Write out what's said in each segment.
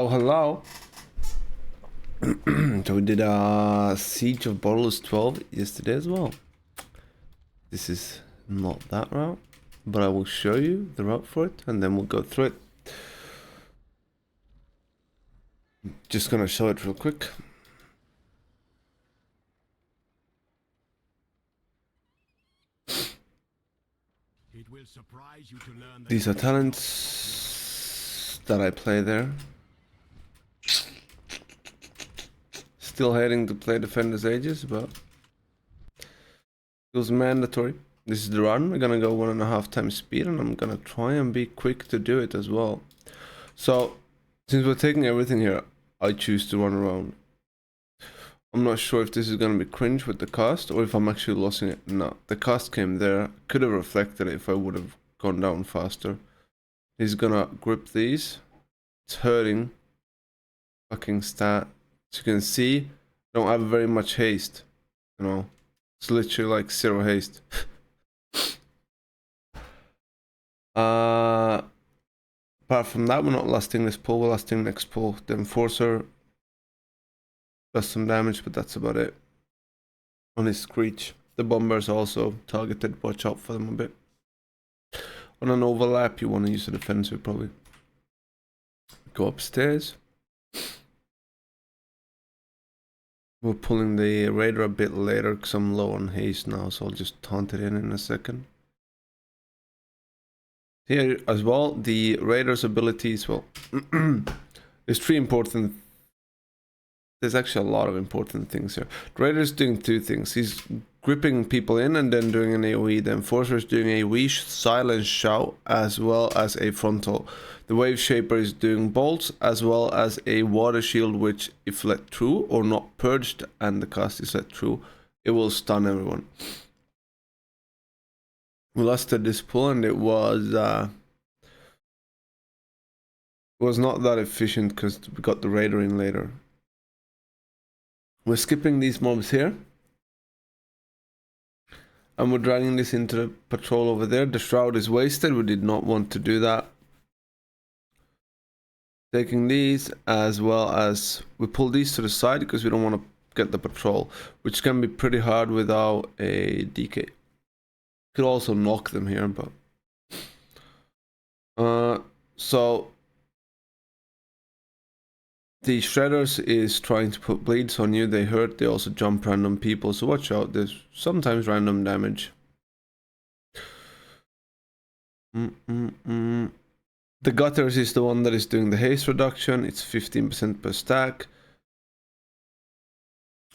Oh, hello. So we did a Siege of Boralus 12 yesterday as well. This is not that route, but I will show you the route for it and then we'll go through it. Just gonna show it real quick. It will surprise you to learn that These are talents that I play there. Still hating to play Defender's Ages, but it was mandatory. This is the run. We're gonna go 1.5 times speed and I'm gonna try and be quick to do it as well. So, since we're taking everything here, I choose to run around. I'm not sure if this is gonna be cringe with the cast or if I'm actually losing it. No, the cast came there. Could have reflected it if I would have gone down faster. He's gonna grip these. It's hurting. Fucking stat. As you can see, I don't have very much haste. You know, it's literally like 0 haste. Apart from that, we're not lasting this pull, we're lasting next pull. The Enforcer does some damage, but that's about it. On his Screech. The Bombers also targeted, watch out for them a bit. On an overlap, you want to use a defensive probably. Go upstairs. We're pulling the Raider a bit later because I'm low on haste now, so I'll just taunt it in a second. Here as well, the Raider's abilities, well, there's 3 important. There's actually a lot of important things here. The Raider's doing 2 things. He's gripping people in and then doing an AoE. The Enforcer is doing a AoE, silence shout, as well as a frontal. The Wave Shaper is doing bolts, as well as a water shield, which if let through or not purged and the cast is let through, it will stun everyone. We lasted this pull and it was not that efficient because we got the Raider in later. We're skipping these mobs here. And we're dragging this into the patrol over there. The Shroud is wasted. We did not want to do that. Taking these as well as we pull these to the side because we don't want to get the patrol, which can be pretty hard without a DK. Could also knock them here, but so the Shredders is trying to put bleeds on you. They hurt. They also jump random people, so watch out. There's sometimes random damage. The Gutters is the one that is doing the haste reduction. It's 15% per stack.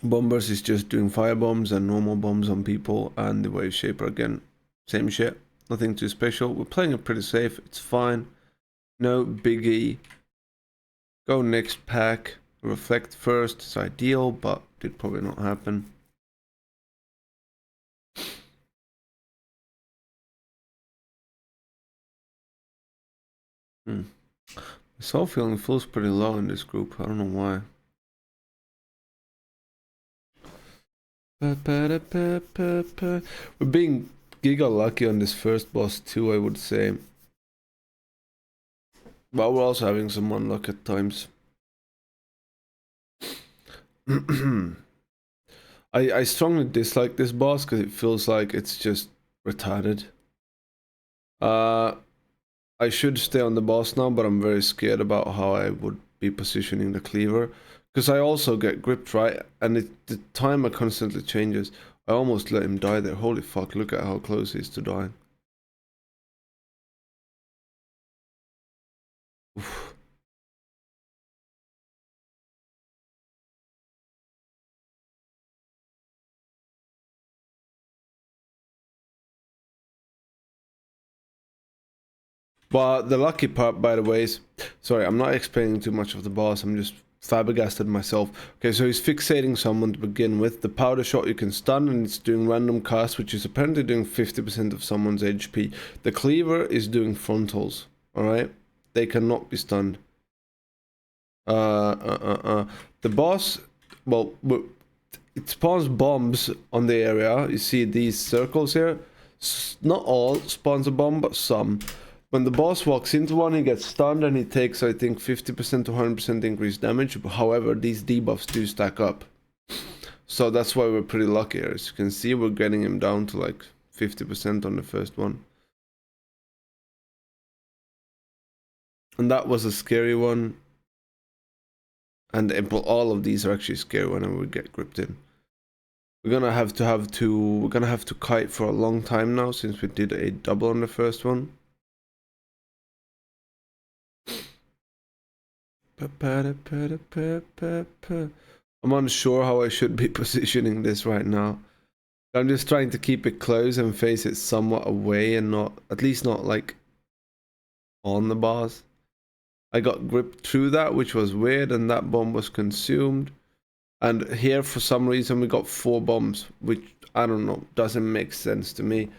Bombers is just doing fire bombs and normal bombs on people, and the Wave Shaper again, same shit. Nothing too special. We're playing it pretty safe. It's fine. No biggie. Go next pack. Reflect first. It's ideal, but did probably not happen. My soul feeling feels pretty low in this group. I don't know why. We're being giga lucky on this first boss too, I would say. But we're also having some unluck at times. I strongly dislike this boss because it feels like it's just retarded. I should stay on the boss now, but I'm very scared about how I would be positioning the cleaver. Because I also get gripped, right? And the timer constantly changes. I almost let him die there. Holy fuck, look at how close he is to dying. Oof. But the lucky part, by the way, is... Sorry, I'm not explaining too much of the boss. I'm just flabbergasted myself. Okay, so he's fixating someone to begin with. The powder shot you can stun, and it's doing random cast, which is apparently doing 50% of someone's HP. The cleaver is doing frontals, alright? They cannot be stunned. The boss, well, it spawns bombs on the area. You see these circles here? Not all spawns a bomb, but some. When the boss walks into one, he gets stunned and he takes, I think, 50% to 100% increased damage. However, these debuffs do stack up. So that's why we're pretty lucky here. As you can see, we're getting him down to like 50% on the first one. And that was a scary one. And all of these are actually scary whenever we get gripped in. We're gonna have to kite for a long time now since we did a double on the first one. I'm unsure how I should be positioning this right now. I'm just trying to keep it close and face it somewhat away and not, at least not like on the boss. I got gripped through that, which was weird, and that bomb was consumed. And here, for some reason, we got 4 bombs, which, I don't know, doesn't make sense to me.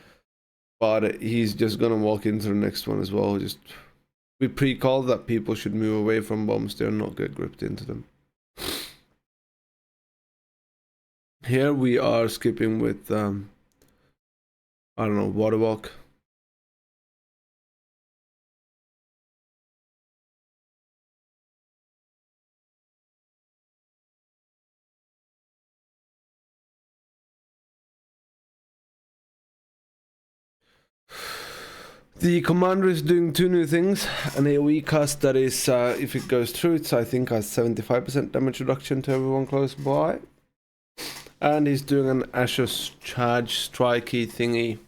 But he's just gonna walk into the next one as well. We pre-called that people should move away from bombs there and not get gripped into them. Here we are skipping with, I don't know, water walk. The commander is doing 2 new things. An AoE cast that is, if it goes through, it's I think has 75% damage reduction to everyone close by. And he's doing an Asher charge strikey thingy,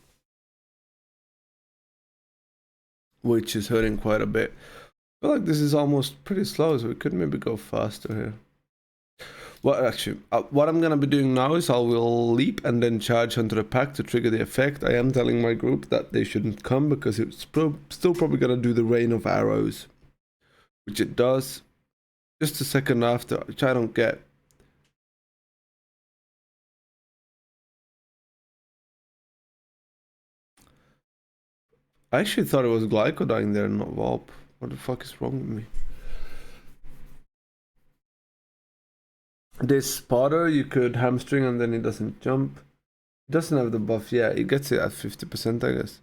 which is hurting quite a bit. I feel like this is almost pretty slow, so we could maybe go faster here. Well, actually, what I'm gonna be doing now is I will leap and then charge onto the pack to trigger the effect. I am telling my group that they shouldn't come because it's still probably gonna do the rain of arrows, which it does. Just a second after, which I don't get. I actually thought it was Glyco dying there, not Volp. What the fuck is wrong with me? This spotter you could hamstring and then he doesn't jump. He doesn't have the buff, yeah, he gets it at 50%, I guess.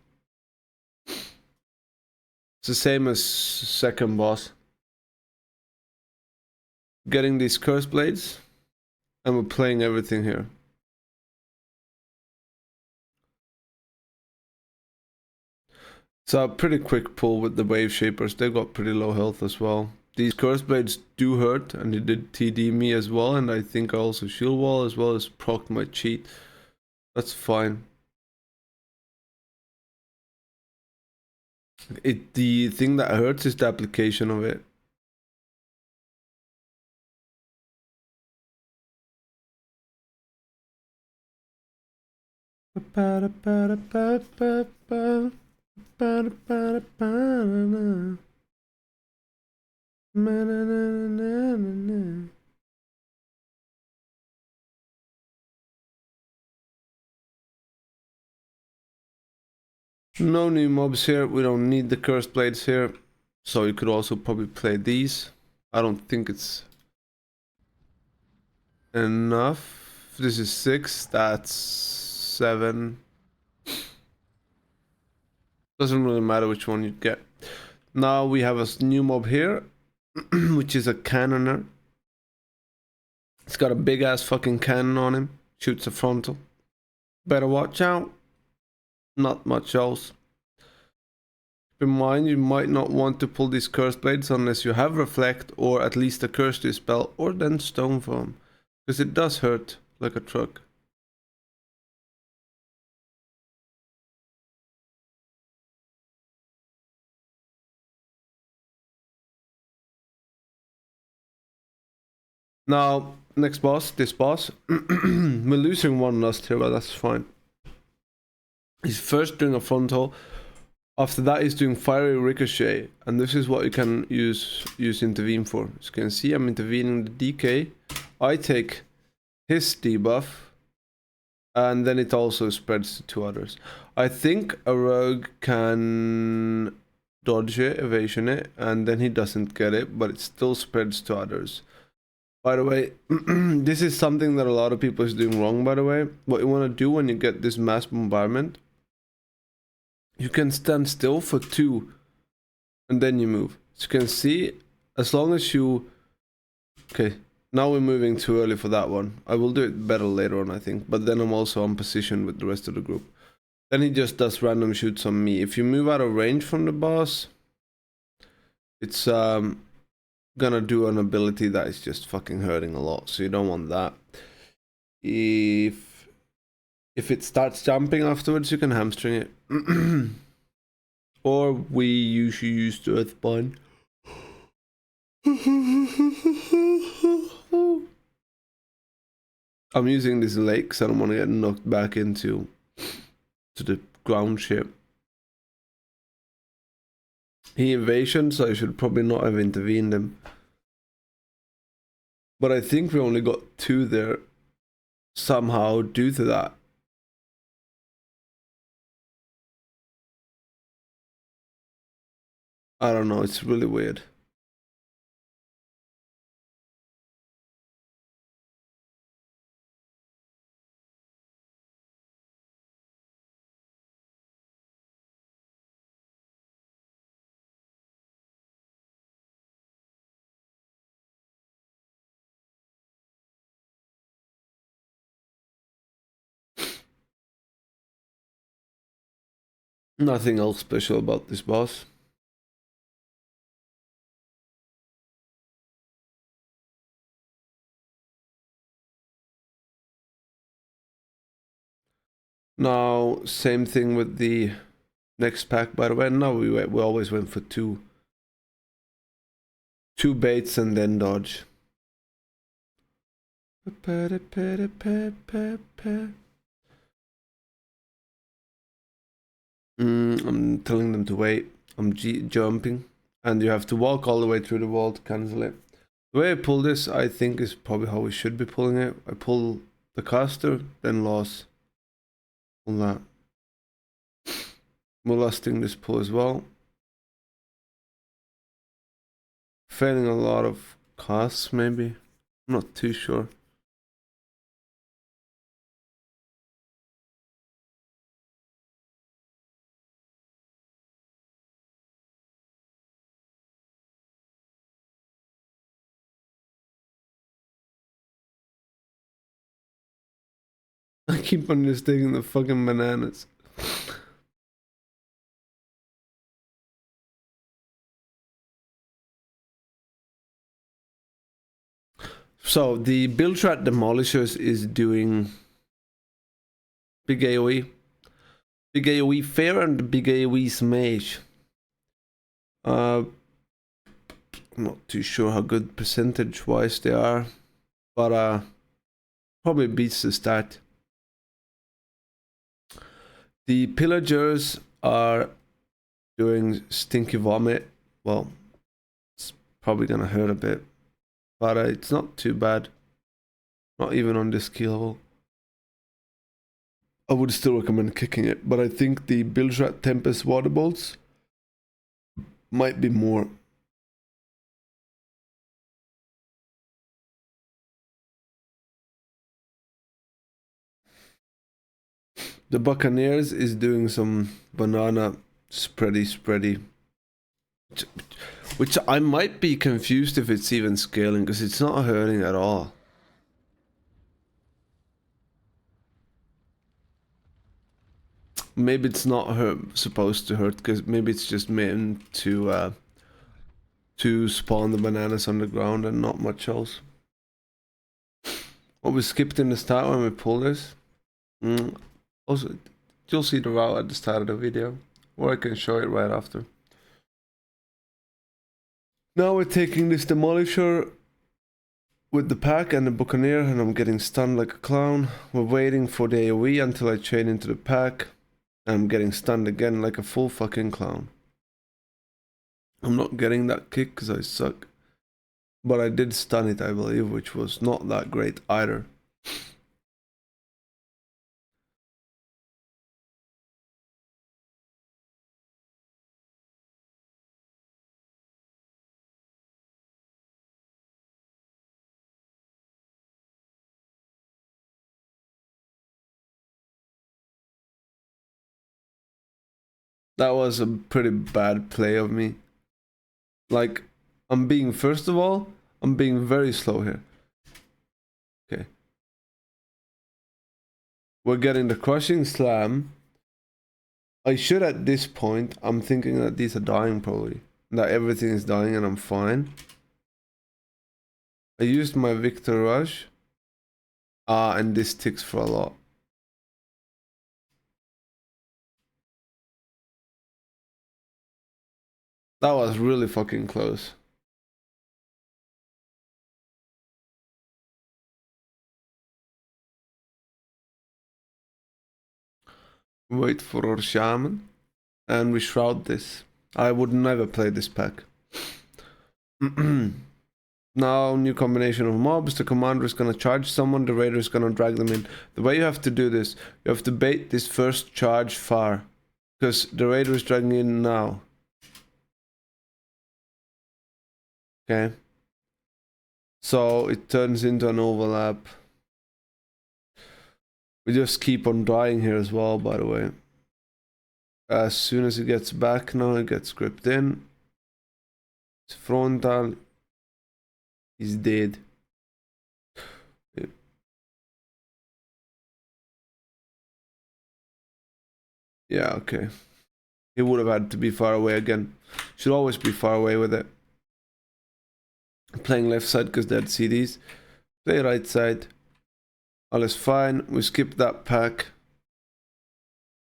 It's the same as second boss. Getting these curse blades, and we're playing everything here. So a pretty quick pull with the wave shapers. They've got pretty low health as well. These curse blades do hurt, and it did TD me as well, and I think I also shield wall as well as proc my cheat. That's fine. The thing that hurts is the application of it. No new mobs here. We don't need the curse blades here, so you could also probably play these. I don't think it's enough. This is 6, that's 7. Doesn't really matter which one you get. Now we have a new mob here, which is a cannoner. It's got a big ass fucking cannon on him. Shoots a frontal. Better watch out. Not much else. Keep in mind, you might not want to pull these curse blades unless you have reflect or at least a curse dispel or then stone form, because it does hurt like a truck. Now, next boss, this boss. We're losing one lust here, but that's fine. He's first doing a frontal. After that, he's doing fiery ricochet, and this is what you can use intervene for. As you can see, I'm intervening the DK. I take his debuff, and then it also spreads to 2 others. I think a rogue can dodge it, evasion it, and then he doesn't get it, but it still spreads to others. By the way, this is something that a lot of people is doing wrong, by the way. What you want to do when you get this mass bombardment, you can stand still for 2 and then you move. So you can see, as long as you... Okay, now we're moving too early for that one. I will do it better later on, I think. But then I'm also on position with the rest of the group. Then he just does random shoots on me. If you move out of range from the boss, it's gonna do an ability that is just fucking hurting a lot. So you don't want that. If it starts jumping afterwards, you can hamstring it. Or we usually use the Earthbind. I'm using this lake because I don't want to get knocked back into the ground ship. He invasion, so I should probably not have intervened him. But I think we only got 2 there somehow due to that. I don't know, it's really weird. Nothing else special about this boss. Now, same thing with the next pack, by the way. Now we always went for two baits and then dodge. I'm telling them to wait. I'm jumping, and you have to walk all the way through the wall to cancel it. The way I pull this, I think, is probably how we should be pulling it. I pull the caster, then loss. Pull that. Molesting this pull as well. Failing a lot of casts, maybe. I'm not too sure. I keep on just taking the fucking bananas. So the Biltrat Demolishers is doing big AoE. Big AoE Fair and big AoE Smash. I'm not too sure how good percentage wise they are, but probably beats the stat. The Pillagers are doing Stinky Vomit. Well, it's probably gonna hurt a bit, but it's not too bad. Not even on this skill level. I would still recommend kicking it, but I think the Biltrat Tempest Water Bolts might be more. The Buccaneers is doing some banana spready, which I might be confused if it's even scaling, because it's not hurting at all. Maybe it's not supposed to hurt, because maybe it's just meant to spawn the bananas on the ground and not much else. What we skipped in the start when we pulled this. Also, you'll see the route at the start of the video, or I can show it right after. Now we're taking this Demolisher with the pack and the Buccaneer, and I'm getting stunned like a clown. We're waiting for the AoE until I chain into the pack, and I'm getting stunned again like a full fucking clown. I'm not getting that kick because I suck, but I did stun it, I believe, which was not that great either. That was a pretty bad play of me. Like, first of all, I'm being very slow here. Okay. We're getting the crushing slam. I should at this point, I'm thinking that these are dying probably. That everything is dying and I'm fine. I used my Victor Rush. And this ticks for a lot. That was really fucking close. Wait for our shaman. And we shroud this. I would never play this pack. Now, new combination of mobs. The commander is gonna charge someone, the raider is gonna drag them in. The way you have to do this, you have to bait this first charge far. Because the raider is dragging in now. Okay. So it turns into an overlap. We just keep on dying here as well, by the way. As soon as it gets back now, it gets gripped in. It's frontal. He's dead. Yeah, okay. He would have had to be far away again. Should always be far away with it. Playing left side because they had CDs. Play right side. All is fine. We skip that pack.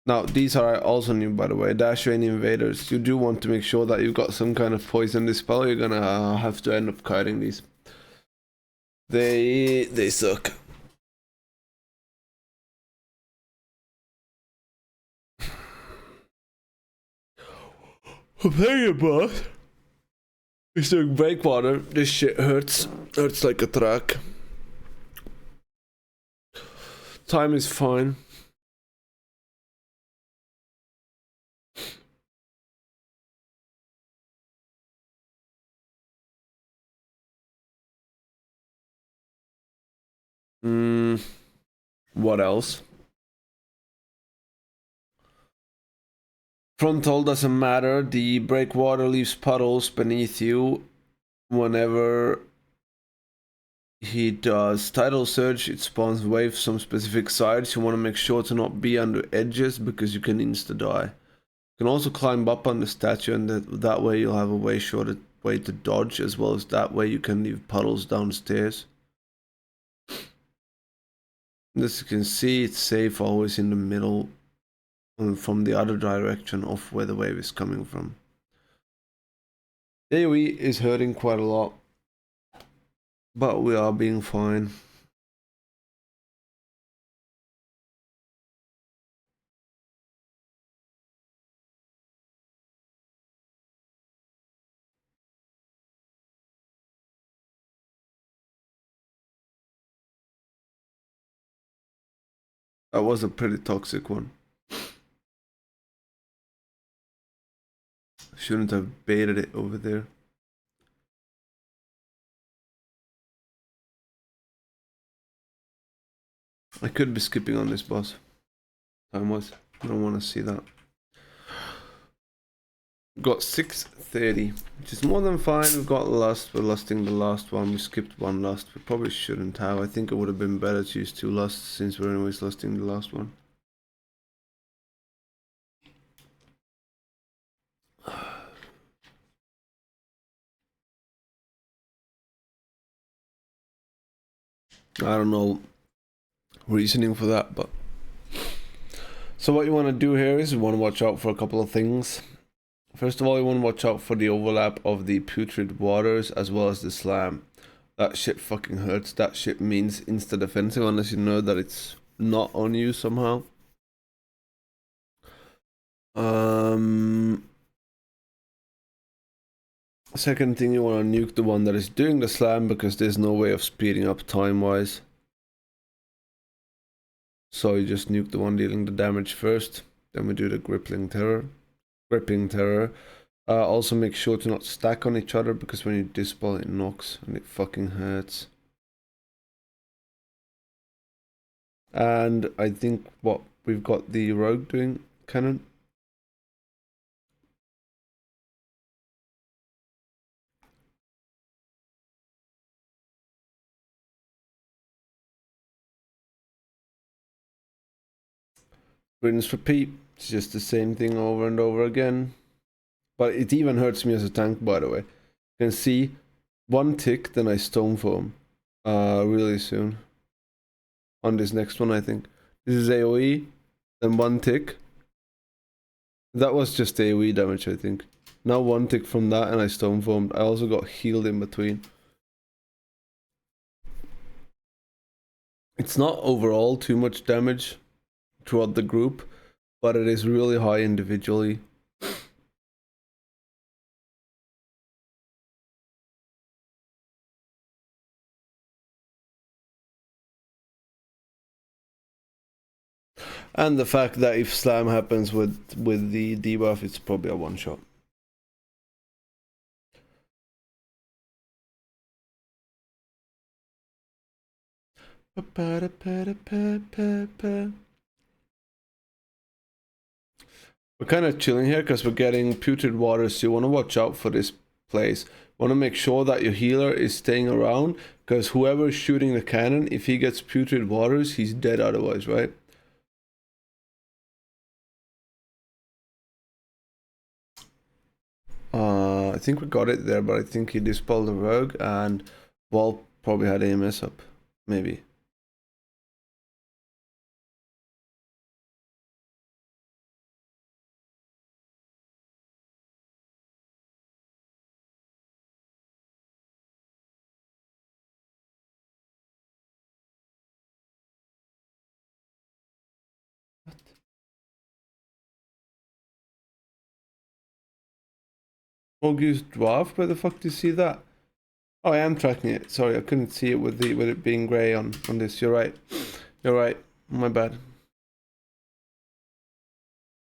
Now, these are also new, by the way. Dash Rain Invaders. You do want to make sure that you've got some kind of poison dispel. You're gonna have to end up kiting these. They suck. I'm playing a boss. He's doing breakwater. This shit hurts. Hurts like a track. Time is fine. What else? Frontal doesn't matter. The breakwater leaves puddles beneath you whenever he does tidal surge. It spawns waves from specific sides. You want to make sure to not be under edges because you can insta die. You can also climb up on the statue, and that way you'll have a way shorter way to dodge, as well as that way you can leave puddles downstairs. As you can see, it's safe always in the middle and from the other direction of where the wave is coming from. AoE is hurting quite a lot, but we are being fine. That was a pretty toxic one. Shouldn't have baited it over there. I could be skipping on this boss. Time was. I don't want to see that. Got 630, which is more than fine. We've got lust. We're lusting the last one. We skipped one lust. We probably shouldn't have. I think it would have been better to use 2 lusts since we're anyways lusting the last one. I don't know reasoning for that, but so what you want to do here is you want to watch out for a couple of things. First of all, you want to watch out for the overlap of the putrid waters as well as the slam. That shit fucking hurts. That shit means insta defensive unless you know that it's not on you somehow. Second thing, you want to nuke the one that is doing the slam because there's no way of speeding up time wise. So you just nuke the one dealing the damage first. Then we do the gripping terror. Also make sure to not stack on each other because when you dispel it knocks and it fucking hurts. And I think what we've got the rogue doing cannon. rinse, repeat. It's just the same thing over and over again. But it even hurts me as a tank, by the way. You can see one tick, then I stone foam really soon. On this next one, I think. This is AoE, then one tick. That was just AoE damage, I think. Now one tick from that and I stone foamed. I also got healed in between. It's not overall too much damage throughout the group, but it is really high individually. And the fact that if slam happens with the debuff, it's probably a one shot. We're kind of chilling here because we're getting putrid waters, so you want to watch out for this place. You want to make sure that your healer is staying around, because whoever is shooting the cannon, if he gets putrid waters, he's dead otherwise, right? I think we got it there, but I think he dispelled the rogue, and Walt probably had AMS up, maybe. Mogu's dwarf? Where the fuck do you see that? Oh, I am tracking it. Sorry, I couldn't see it with it being grey on this. You're right. You're right. My bad.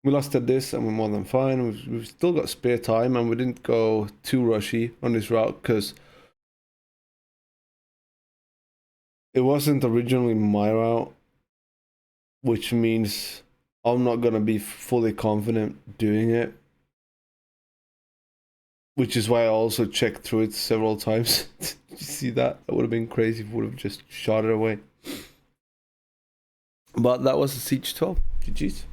We lost at this and we're more than fine. We've still got spare time and we didn't go too rushy on this route because it wasn't originally my route, which means I'm not gonna be fully confident doing it. Which is why I also checked through it several times. Did you see that? That would have been crazy if we would have just shot it away. But that was a Siege 12. GG's.